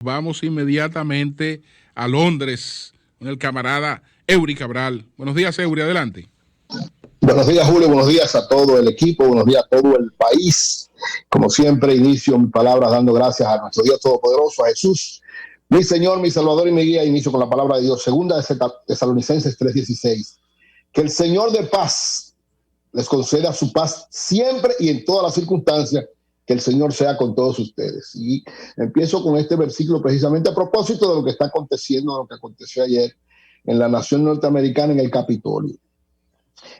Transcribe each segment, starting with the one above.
Vamos inmediatamente a Londres con el camarada Eury Cabral. Buenos días, Eury, adelante. Buenos días, Julio, buenos días a todo el equipo, buenos días a todo el país. Como siempre, inicio mis palabras dando gracias a nuestro Dios Todopoderoso, a Jesús, mi Señor, mi Salvador y mi guía. Inicio con la palabra de Dios, segunda de Tesalonicenses 3:16. Que el Señor de paz les conceda su paz siempre y en todas las circunstancias. Que el Señor sea con todos ustedes. Y empiezo con este versículo precisamente a propósito de lo que está aconteciendo, de lo que aconteció ayer en la nación norteamericana, en el Capitolio.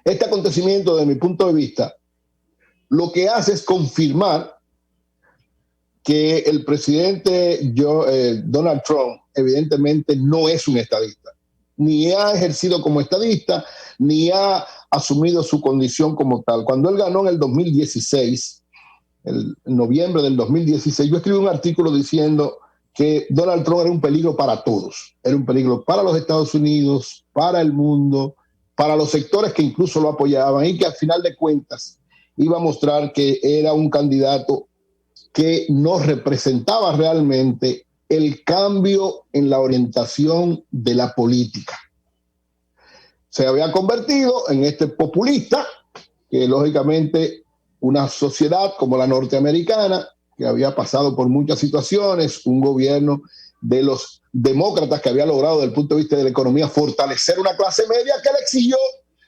Este acontecimiento, desde mi punto de vista, lo que hace es confirmar que el presidente Donald Trump evidentemente no es un estadista, ni ha ejercido como estadista, ni ha asumido su condición como tal. Cuando él ganó en el 2016, en noviembre del 2016, yo escribí un artículo diciendo que Donald Trump era un peligro para todos, era un peligro para los Estados Unidos, para el mundo, para los sectores que incluso lo apoyaban, y que al final de cuentas iba a mostrar que era un candidato que no representaba realmente el cambio en la orientación de la política. Se había convertido en este populista que lógicamente una sociedad como la norteamericana, que había pasado por muchas situaciones, un gobierno de los demócratas que había logrado desde el punto de vista de la economía fortalecer una clase media que le exigió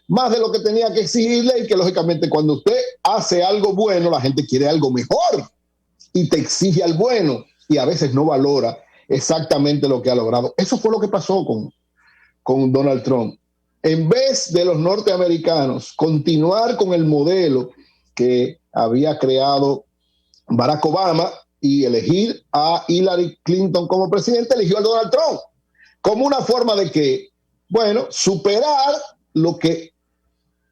más de lo que tenía que exigirle, y que lógicamente cuando usted hace algo bueno, la gente quiere algo mejor y te exige al bueno, y a veces no valora exactamente lo que ha logrado. Eso fue lo que pasó con Donald Trump. En vez de los norteamericanos continuar con el modelo que había creado Barack Obama y elegir a Hillary Clinton como presidente, eligió a Donald Trump como una forma de que, bueno, superar lo que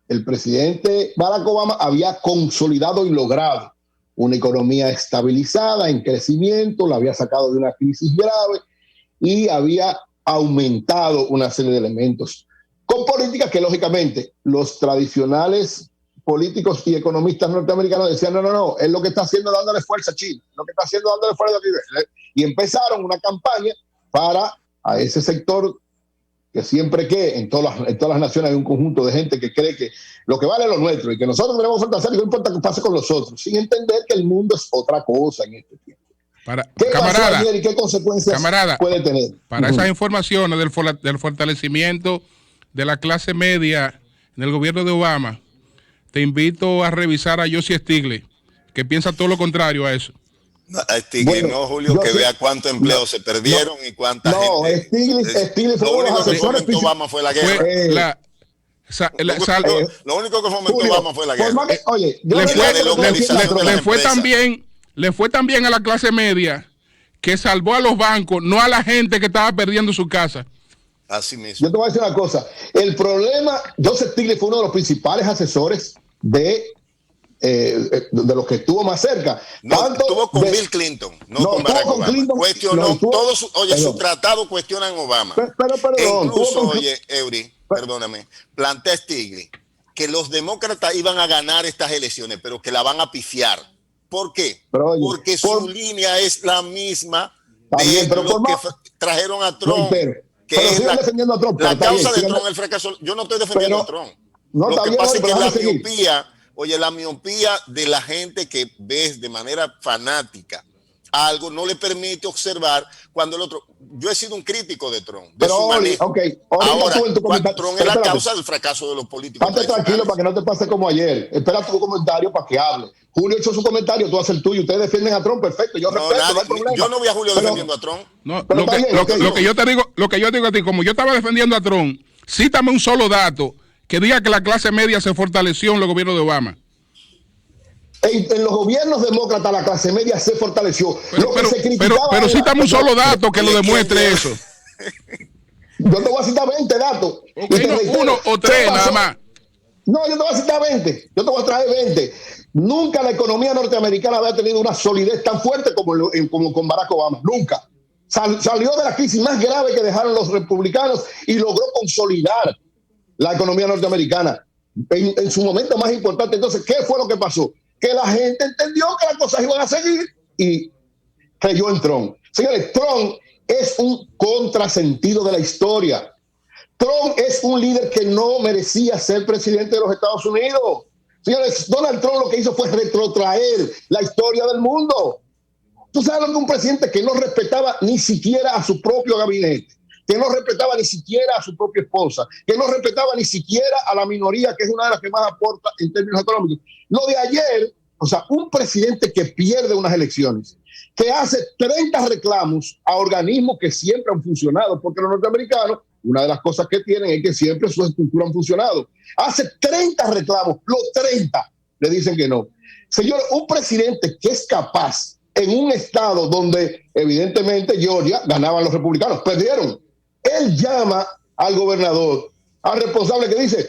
el presidente Barack Obama había consolidado y logrado. Una economía estabilizada, en crecimiento, la había sacado de una crisis grave y había aumentado una serie de elementos con políticas que lógicamente los tradicionales políticos y economistas norteamericanos decían, no, él lo que está haciendo es dándole fuerza a China, lo que está haciendo es dándole fuerza a China. Y empezaron una campaña para a ese sector que siempre en todas las naciones hay un conjunto de gente que cree que lo que vale es lo nuestro y que nosotros tenemos que fortalecer y no importa qué pase con los otros, sin entender que el mundo es otra cosa en este tiempo. ¿Qué pasó ayer y qué consecuencias puede tener? Para esas informaciones del fortalecimiento de la clase media en el gobierno de Obama, te invito a revisar a Josie Stiglitz, que piensa todo lo contrario a eso. Stiglitz, bueno, Julio, que vea cuántos empleos se perdieron y cuánta gente. Stiglitz fue lo único que fomentó Obama fue la guerra. Lo único que fomentó Obama fue la guerra. Oye, le fue también a la clase media que salvó a los bancos, no a la gente que estaba perdiendo su casa. Así mismo. Yo te voy a decir una cosa. El problema, Joseph Stiglitz fue uno de los principales asesores de los que estuvo más cerca. Estuvo con Bill Clinton, no con Barack Obama. Cuestionó todos, su tratado cuestionan Obama. Incluso, Eury, perdóname, plantea Stiglitz que los demócratas iban a ganar estas elecciones, pero que la van a pifiar. ¿Por qué? Porque su línea es la misma de lo que trajeron a Trump. Pero sigan defendiendo a Trump. La causa de Trump, el fracaso. Yo no estoy defendiendo a Trump. Lo que pasa es que la miopía de la gente que ves de manera fanática algo no le permite observar cuando el otro. Yo he sido un crítico de Trump. Ahora, Trump es la causa del fracaso de los políticos. Estate tranquilo para que no te pase como ayer. Espera tu comentario para que hable. Julio hizo su comentario, tú haces el tuyo. Ustedes defienden a Trump, perfecto. Yo respeto, no hay problema. Yo no vi a Julio defendiendo a Trump. No, lo que yo te digo a ti, como yo estaba defendiendo a Trump, cítame un solo dato que diga que la clase media se fortaleció en los gobiernos de Obama. En los gobiernos demócratas la clase media se fortaleció. Pero cítame un solo dato que lo demuestre eso. Yo te voy a citar 20 datos. Uno o tres nada más. No, yo te voy a citar 20. Yo te voy a traer 20. Nunca la economía norteamericana había tenido una solidez tan fuerte como con Barack Obama. Nunca. Salió de la crisis más grave que dejaron los republicanos y logró consolidar la economía norteamericana en su momento más importante. Entonces, ¿qué fue lo que pasó? Que la gente entendió que las cosas iban a seguir y creyó en Trump. Señores, Trump es un contrasentido de la historia. Trump es un líder que no merecía ser presidente de los Estados Unidos. Señores, Donald Trump lo que hizo fue retrotraer la historia del mundo. Tú sabes lo que un presidente que no respetaba ni siquiera a su propio gabinete, que no respetaba ni siquiera a su propia esposa, que no respetaba ni siquiera a la minoría, que es una de las que más aporta en términos económicos. Lo de ayer, o sea, un presidente que pierde unas elecciones, que hace 30 reclamos a organismos que siempre han funcionado, porque los norteamericanos, una de las cosas que tienen es que siempre sus estructuras han funcionado. Hace 30 reclamos, los 30 le dicen que no. Señor, un presidente que es capaz en un estado donde evidentemente Georgia ganaban los republicanos, perdieron. Él llama al gobernador, al responsable que dice,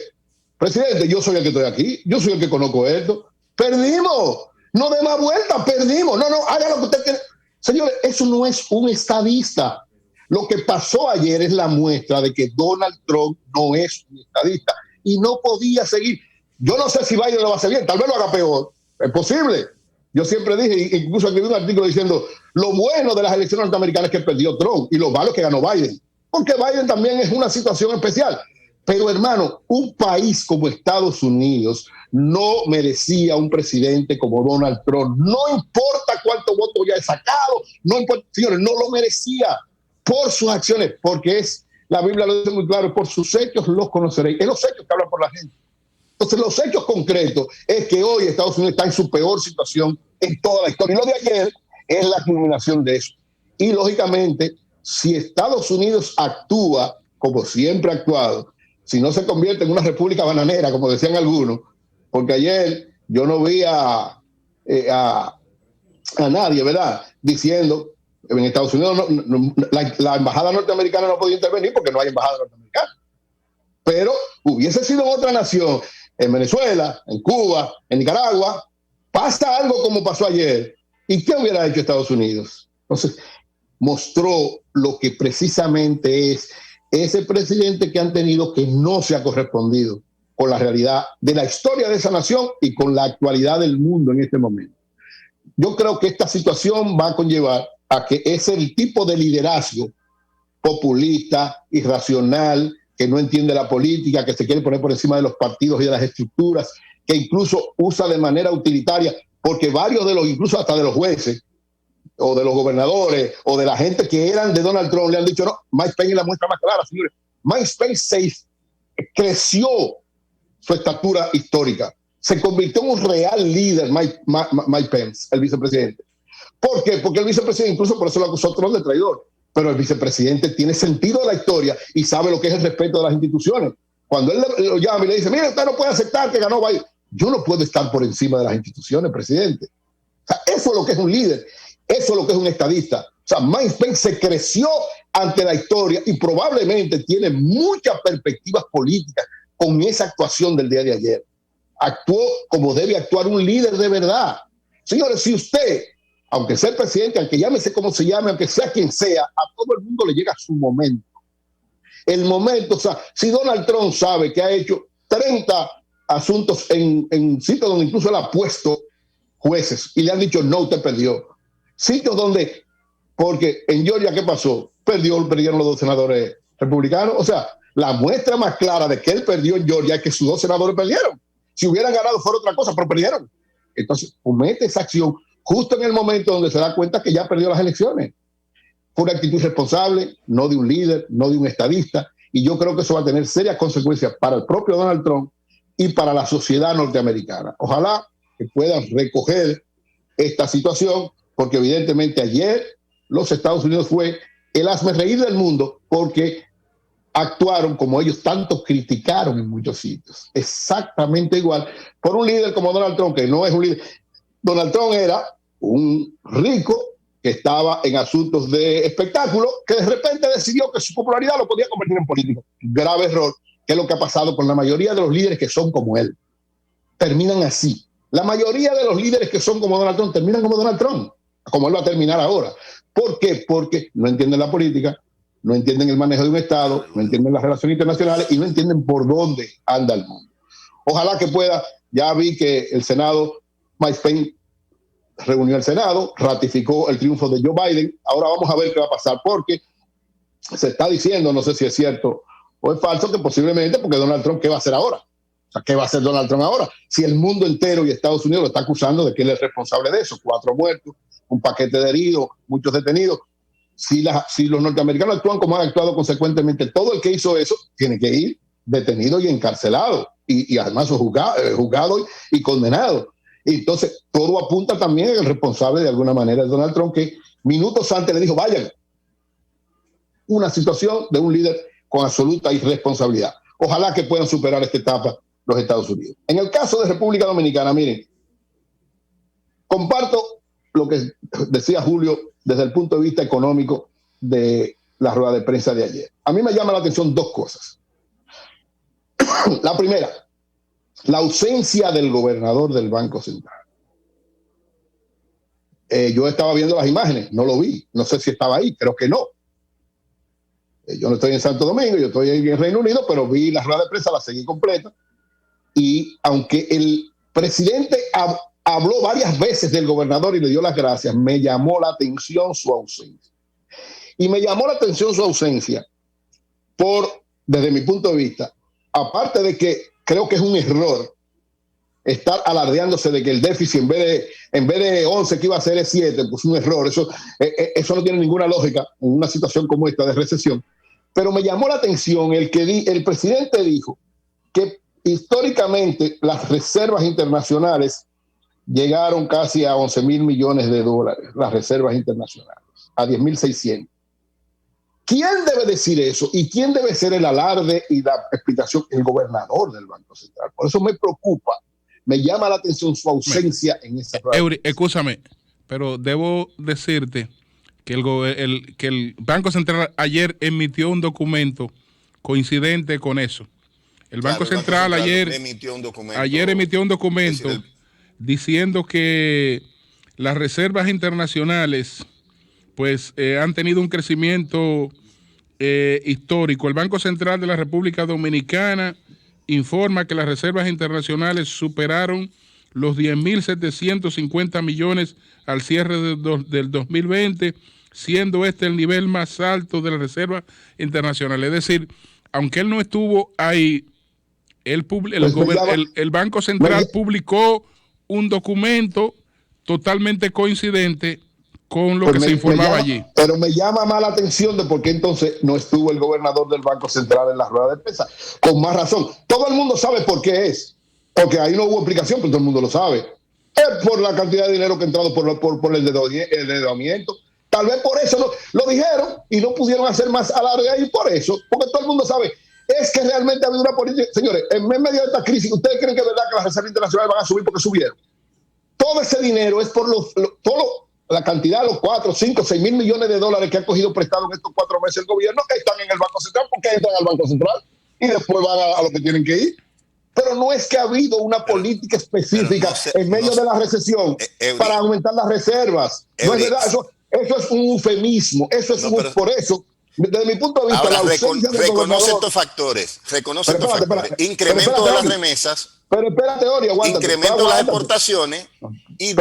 presidente, yo soy el que estoy aquí, yo soy el que conozco esto, perdimos, no dé más vuelta, perdimos, no, haga lo que usted quiere. Señores, eso no es un estadista. Lo que pasó ayer es la muestra de que Donald Trump no es un estadista y no podía seguir. Yo no sé si Biden lo va a hacer bien, tal vez lo haga peor, es posible. Yo siempre dije, incluso escribí un artículo diciendo, lo bueno de las elecciones norteamericanas es que perdió Trump y lo malo es que ganó Biden, porque Biden también es una situación especial. Pero hermano, un país como Estados Unidos no merecía un presidente como Donald Trump. No importa cuántos votos ya he sacado, no importa, señores, no lo merecía por sus acciones, porque la Biblia lo dice muy claro, por sus hechos los conoceréis. Es los hechos que hablan por la gente. Entonces, los hechos concretos es que hoy Estados Unidos está en su peor situación en toda la historia. Y lo de ayer es la culminación de eso. Y lógicamente, si Estados Unidos actúa como siempre ha actuado, si no se convierte en una república bananera, como decían algunos, porque ayer yo no vi a nadie, ¿verdad?, diciendo en Estados Unidos la embajada norteamericana no podía intervenir porque no hay embajada norteamericana. Pero hubiese sido en otra nación, en Venezuela, en Cuba, en Nicaragua, pasa algo como pasó ayer. ¿Y qué hubiera hecho Estados Unidos? Entonces, mostró lo que precisamente es ese presidente que han tenido que no se ha correspondido con la realidad de la historia de esa nación y con la actualidad del mundo en este momento. Yo creo que esta situación va a conllevar a que es el tipo de liderazgo populista, irracional, que no entiende la política, que se quiere poner por encima de los partidos y de las estructuras, que incluso usa de manera utilitaria, porque varios de los, incluso hasta de los jueces, o de los gobernadores, o de la gente que eran de Donald Trump, le han dicho, no, Mike Pence es la muestra más clara, señores. Mike Pence creció su estatura histórica, se convirtió en un real líder, Mike Pence, el vicepresidente. ¿Por qué? Porque el vicepresidente, incluso por eso lo acusó Trump de traidor, pero el vicepresidente tiene sentido de la historia y sabe lo que es el respeto de las instituciones. Cuando él lo llama y le dice, mire, usted no puede aceptar que ganó Biden. Yo no puedo estar por encima de las instituciones, presidente. O sea, eso es lo que es un líder, eso es lo que es un estadista. O sea, Mike Pence se creció ante la historia y probablemente tiene muchas perspectivas políticas con esa actuación del día de ayer. Actuó como debe actuar un líder de verdad. Señores, si usted, aunque sea el presidente, aunque llámese como se llame, aunque sea quien sea, a todo el mundo le llega su momento. El momento, o sea, si Donald Trump sabe que ha hecho 30 asuntos en sitios donde incluso él ha puesto jueces y le han dicho, no, usted perdió. Sitios donde, porque en Georgia, ¿qué pasó? Perdieron los 2 senadores republicanos. O sea, la muestra más clara de que él perdió en Georgia es que sus 2 senadores perdieron. Si hubieran ganado fuera otra cosa, pero perdieron. Entonces, comete esa acción justo en el momento donde se da cuenta que ya perdió las elecciones. Fue una actitud responsable, no de un líder, no de un estadista, y yo creo que eso va a tener serias consecuencias para el propio Donald Trump y para la sociedad norteamericana. Ojalá que puedan recoger esta situación, porque evidentemente ayer los Estados Unidos fue el hazmerreír del mundo porque actuaron como ellos tanto criticaron en muchos sitios. Exactamente igual por un líder como Donald Trump, que no es un líder. Donald Trump era un rico que estaba en asuntos de espectáculo, que de repente decidió que su popularidad lo podía convertir en político. Grave error, que es lo que ha pasado con la mayoría de los líderes que son como él. Terminan así. La mayoría de los líderes que son como Donald Trump terminan como Donald Trump, como él va a terminar ahora. ¿Por qué? Porque no entienden la política, no entienden el manejo de un Estado, no entienden las relaciones internacionales y no entienden por dónde anda el mundo. Ojalá que pueda. Ya vi que el Senado, Mike Pence reunió el Senado, ratificó el triunfo de Joe Biden. Ahora vamos a ver qué va a pasar, porque se está diciendo, no sé si es cierto o es falso, que posiblemente, porque Donald Trump, ¿qué va a hacer ahora? O sea, ¿qué va a hacer Donald Trump ahora? Si el mundo entero y Estados Unidos lo está acusando de que él es responsable de eso, 4 muertos, un paquete de heridos, muchos detenidos. Si los norteamericanos actúan como han actuado consecuentemente, todo el que hizo eso tiene que ir detenido y encarcelado, y además juzgado y condenado. Y entonces todo apunta también al responsable de alguna manera de Donald Trump, que minutos antes le dijo, vayan. Una situación de un líder con absoluta irresponsabilidad. Ojalá que puedan superar esta etapa los Estados Unidos. En el caso de República Dominicana, miren, comparto lo que decía Julio desde el punto de vista económico de la rueda de prensa de ayer. A mí me llama la atención 2 cosas. La primera, la ausencia del gobernador del Banco Central. Yo estaba viendo las imágenes, no lo vi, no sé si estaba ahí, creo que no. Yo no estoy en Santo Domingo, yo estoy en el Reino Unido, pero vi la rueda de prensa, la seguí completa. Y aunque el presidente habló varias veces del gobernador y le dio las gracias, me llamó la atención su ausencia. Y me llamó la atención su ausencia desde mi punto de vista, aparte de que creo que es un error estar alardeándose de que el déficit en vez de 11 que iba a ser es 7, pues un error. Eso no tiene ninguna lógica en una situación como esta de recesión. Pero me llamó la atención el presidente dijo que históricamente las reservas internacionales llegaron casi a 11,000 millones de dólares, las reservas internacionales, a 10,600. ¿Quién debe decir eso? ¿Y quién debe ser el alarde y la explicación? El gobernador del Banco Central. Por eso me preocupa, me llama la atención su ausencia en esa Eury, escúchame, pero debo decirte que el Banco Central ayer emitió un documento coincidente con eso. El Banco Central ayer emitió un documento diciendo que las reservas internacionales pues han tenido un crecimiento histórico. El Banco Central de la República Dominicana informa que las reservas internacionales superaron los 10,750 millones al cierre del 2020, siendo este el nivel más alto de las reservas internacionales. Es decir, aunque él no estuvo ahí, el Banco Central publicó un documento totalmente coincidente con lo que se informaba allí. Pero me llama más la atención de por qué entonces no estuvo el gobernador del Banco Central en la rueda de prensa. Con más razón. Todo el mundo sabe por qué es. Porque ahí no hubo explicación, pero todo el mundo lo sabe. Es por la cantidad de dinero que ha entrado por el endeudamiento. Tal vez por eso lo dijeron y no pudieron hacer más alarde ahí por eso. Porque todo el mundo sabe. Es que realmente ha habido una política. Señores, en medio de esta crisis, ¿ustedes creen que es verdad que las reservas internacionales van a subir porque subieron? Todo ese dinero es por la cantidad de los 4, 5, 6 mil millones de dólares que ha cogido prestado en estos 4 meses el gobierno, que están en el Banco Central, porque entran al Banco Central y después van a lo que tienen que ir. Pero no es que ha habido una política específica en medio de la recesión para aumentar las reservas. No es verdad, eso es un eufemismo. Por eso, desde mi punto de vista, ahora, reconoce estos factores. Incremento de las remesas. Pero espérate, Ori, aguántate. Incremento de las exportaciones y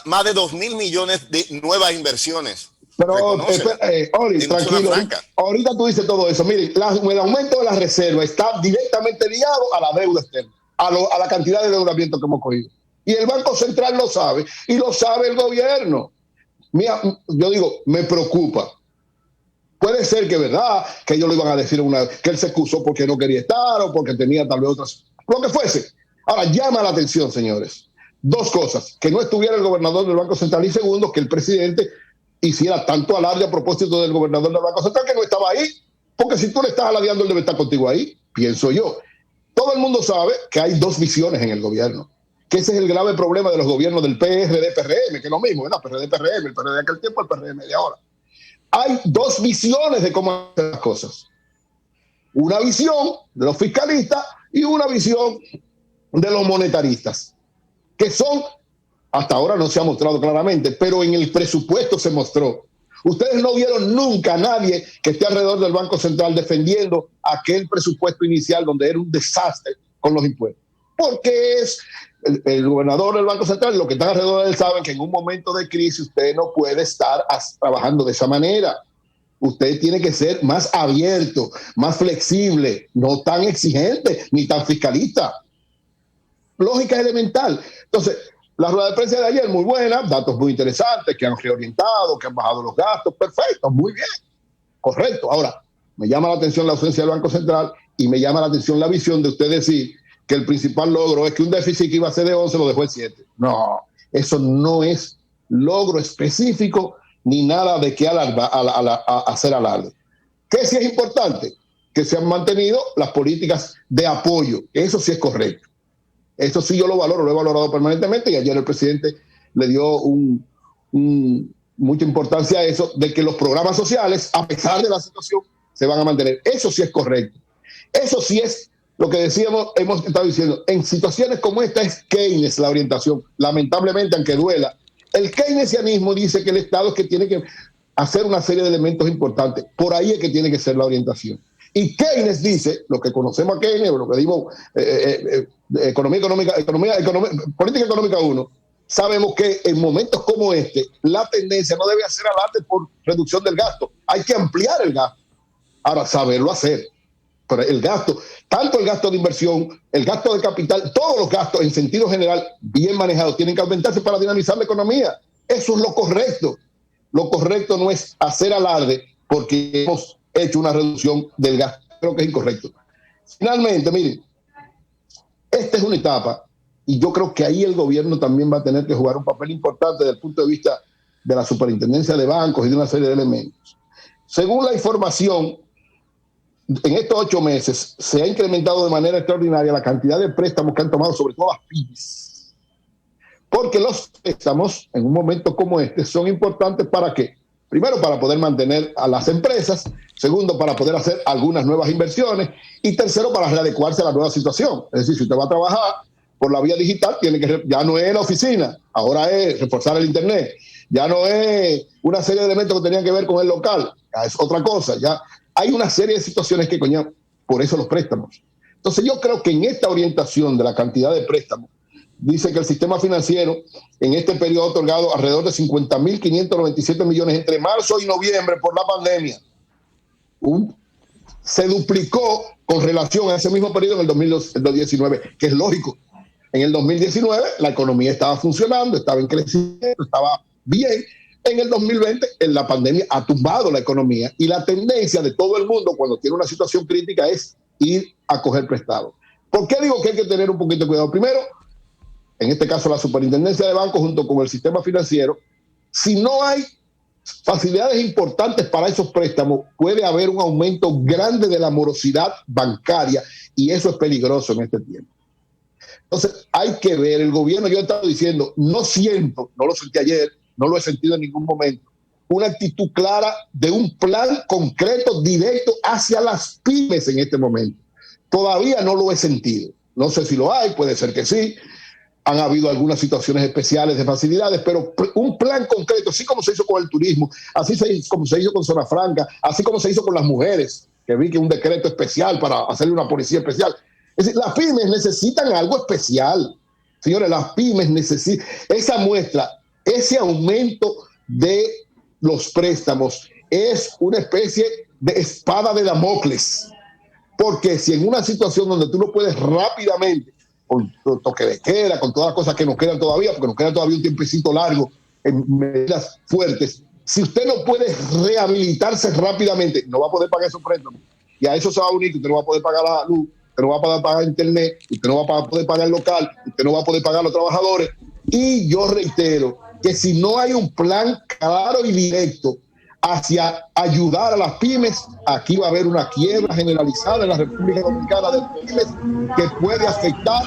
más de 2,000 millones de nuevas inversiones. Pero, Ori, tranquilo. Ahorita tú dices todo eso. Mire, el aumento de la reserva está directamente ligado a la deuda externa, a la cantidad de endeudamiento que hemos cogido. Y el Banco Central lo sabe, y lo sabe el gobierno. Mira, yo digo, me preocupa. Puede ser que verdad, que ellos lo iban a decir que él se excusó porque no quería estar o porque tenía tal vez otras, lo que fuese. Ahora, llama la atención, señores. 2 cosas: que no estuviera el gobernador del Banco Central, y segundo, que el presidente hiciera tanto alarde a propósito del gobernador del Banco Central, que no estaba ahí. Porque si tú le estás alardeando, él debe estar contigo ahí, pienso yo. Todo el mundo sabe que hay 2 visiones en el gobierno, que ese es el grave problema de los gobiernos del PRD, PRM, que es lo mismo, ¿verdad? PRD, PRM, el PRD de aquel tiempo, el PRM de ahora. Hay 2 visiones de cómo hacer las cosas. Una visión de los fiscalistas y una visión de los monetaristas, que son, hasta ahora no se ha mostrado claramente, pero en el presupuesto se mostró. Ustedes no vieron nunca a nadie que esté alrededor del Banco Central defendiendo aquel presupuesto inicial donde era un desastre con los impuestos. Porque el gobernador del Banco Central y los que están alrededor de él saben que en un momento de crisis usted no puede estar trabajando de esa manera. Usted tiene que ser más abierto, más flexible, no tan exigente ni tan fiscalista. Lógica elemental. Entonces, la rueda de prensa de ayer muy buena, datos muy interesantes, que han reorientado, que han bajado los gastos, perfecto, muy bien, correcto. Ahora, me llama la atención la ausencia del Banco Central y me llama la atención la visión de usted decir que el principal logro es que un déficit que iba a ser de 11 lo dejó en 7. No, eso no es logro específico ni nada de qué hacer alarde. ¿Qué sí es importante? Que se han mantenido las políticas de apoyo. Eso sí es correcto. Eso sí yo lo valoro, lo he valorado permanentemente y ayer el presidente le dio mucha importancia a eso, de que los programas sociales, a pesar de la situación, se van a mantener. Eso sí es correcto. Eso sí es lo que decíamos, hemos estado diciendo. En situaciones como esta es Keynes la orientación. Lamentablemente, aunque duela, el keynesianismo dice que el Estado es que tiene que hacer una serie de elementos importantes. Por ahí es que tiene que ser la orientación. Y Keynes dice, lo que conocemos a Keynes, lo que dimos política económica 1, sabemos que en momentos como este, la tendencia no debe hacer alarde por reducción del gasto. Hay que ampliar el gasto. Ahora, saberlo hacer. Pero el gasto, tanto el gasto de inversión, el gasto de capital, todos los gastos en sentido general, bien manejados, tienen que aumentarse para dinamizar la economía. Eso es lo correcto. Lo correcto no es hacer alarde porque hemos hecho una reducción del gasto. Creo que es incorrecto. Finalmente, miren, esta es una etapa y yo creo que ahí el gobierno también va a tener que jugar un papel importante desde el punto de vista de la superintendencia de bancos y de una serie de elementos. Según la información, en estos 8 meses se ha incrementado de manera extraordinaria la cantidad de préstamos que han tomado, sobre todo las pymes. Porque los préstamos, en un momento como este, son importantes ¿para qué? Primero, para poder mantener a las empresas. Segundo, para poder hacer algunas nuevas inversiones. Y tercero, para readecuarse a la nueva situación. Es decir, si usted va a trabajar por la vía digital, ya no es la oficina, ahora es reforzar el internet. Ya no es una serie de elementos que tenían que ver con el local. Ya es otra cosa. Ya hay una serie de situaciones que conllevan, por eso los préstamos. Entonces yo creo que en esta orientación de la cantidad de préstamos, dice que el sistema financiero en este periodo ha otorgado alrededor de 50.597 millones entre marzo y noviembre por la pandemia. Se duplicó con relación a ese mismo periodo en el 2019, que es lógico. En el 2019 la economía estaba funcionando, estaba en crecimiento, estaba bien. En el 2020, la pandemia ha tumbado la economía y la tendencia de todo el mundo cuando tiene una situación crítica es ir a coger prestado. ¿Por qué digo que hay que tener un poquito de cuidado? Primero, en este caso la superintendencia de bancos junto con el sistema financiero, si no hay facilidades importantes para esos préstamos, puede haber un aumento grande de la morosidad bancaria y eso es peligroso en este tiempo. Entonces hay que ver, el gobierno, yo he estado diciendo, no lo sentí ayer, no lo he sentido en ningún momento, una actitud clara de un plan concreto, directo hacia las pymes en este momento. Todavía no lo he sentido. No sé si lo hay, puede ser que sí. Han habido algunas situaciones especiales de facilidades, pero un plan concreto, así como se hizo con el turismo, así como se hizo con Zona Franca, así como se hizo con las mujeres, que vi que un decreto especial para hacerle una policía especial. Es decir, las pymes necesitan algo especial. Señores, las pymes necesitan esa muestra. Ese aumento de los préstamos es una especie de espada de Damocles, porque si en una situación donde tú no puedes rápidamente, con toque de queda, con todas las cosas que nos quedan todavía, porque nos queda todavía un tiempecito largo en medidas fuertes, si usted no puede rehabilitarse rápidamente, no va a poder pagar esos préstamos, y a eso se va a unir que usted no va a poder pagar la luz, usted no va a poder pagar internet, usted no va a poder pagar el local, usted no va a poder pagar a los trabajadores, y yo reitero que si no hay un plan claro y directo hacia ayudar a las pymes, aquí va a haber una quiebra generalizada en la República Dominicana de pymes que puede afectar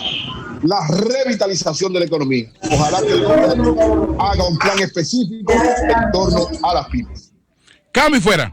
la revitalización de la economía. Ojalá que el gobierno haga un plan específico en torno a las pymes. Cambio y fuera.